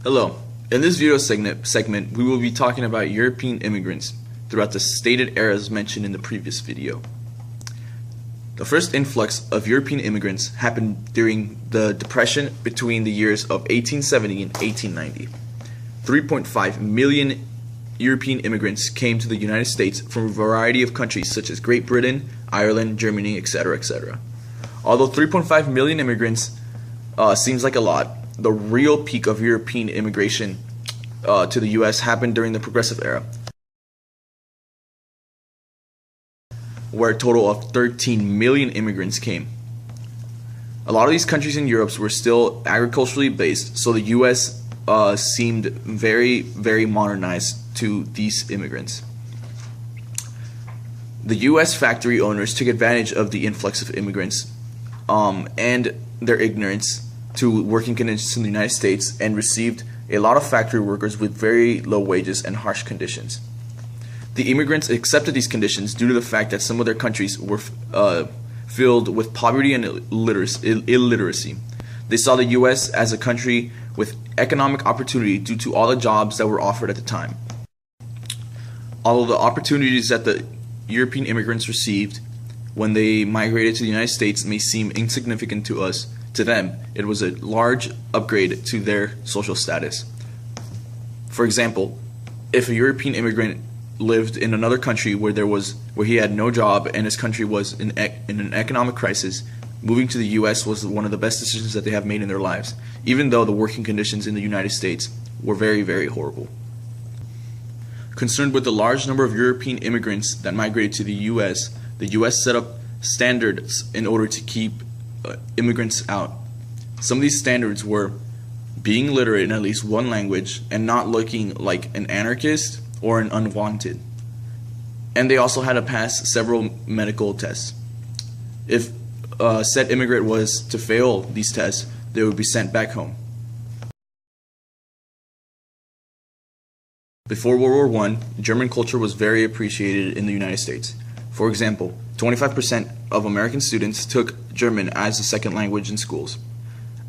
Hello. In this video segment, we will be talking about European immigrants throughout the stated eras mentioned in the previous video. The first influx of European immigrants happened during the Depression between the years of 1870 and 1890. 3.5 million European immigrants came to the United States from a variety of countries such as Great Britain, Ireland, Germany, etc., etc. Although 3.5 million immigrants seems like a lot, the real peak of European immigration to the U.S. happened during the Progressive Era, where a total of 13 million immigrants came. A lot of these countries in Europe were still agriculturally based, so the U.S. Seemed very, very modernized to these immigrants. The U.S. factory owners took advantage of the influx of immigrants and their ignorance to working conditions in the United States and received a lot of factory workers with very low wages and harsh conditions. The immigrants accepted these conditions due to the fact that some of their countries were filled with poverty and illiteracy. They saw the U.S. as a country with economic opportunity due to all the jobs that were offered at the time. Although the opportunities that the European immigrants received when they migrated to the United States may seem insignificant to us, to them, it was a large upgrade to their social status. For example, if a European immigrant lived in another country where he had no job and his country was in an economic crisis, moving to the U.S. was one of the best decisions that they have made in their lives, even though the working conditions in the United States were very, very horrible. Concerned with the large number of European immigrants that migrated to the U.S. set up standards in order to keep immigrants out. Some of these standards were being literate in at least one language and not looking like an anarchist or an unwanted. And they also had to pass several medical tests. If said immigrant was to fail these tests, they would be sent back home. Before World War I, German culture was very appreciated in the United States. For example, 25% of American students took German as a second language in schools.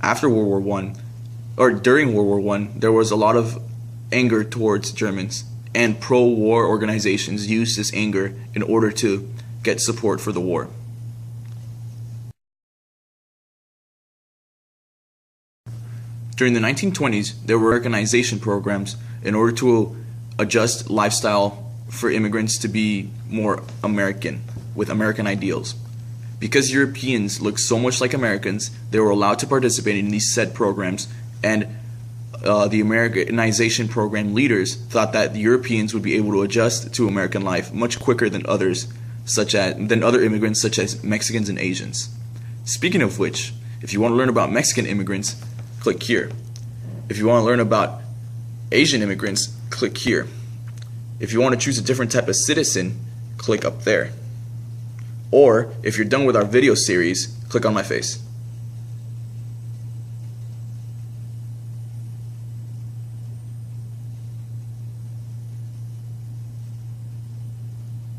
After World War I, or during World War I, there was a lot of anger towards Germans, and pro-war organizations used this anger in order to get support for the war. During the 1920s, there were Americanization programs in order to adjust lifestyle for immigrants to be more American, with American ideals. Because Europeans look so much like Americans, they were allowed to participate in these said programs, and the Americanization program leaders thought that the Europeans would be able to adjust to American life much quicker than other immigrants such as Mexicans and Asians. Speaking of which, if you want to learn about Mexican immigrants, click here. If you want to learn about Asian immigrants, click here. If you want to choose a different type of citizen, click up there. Or, if you're done with our video series, click on my face.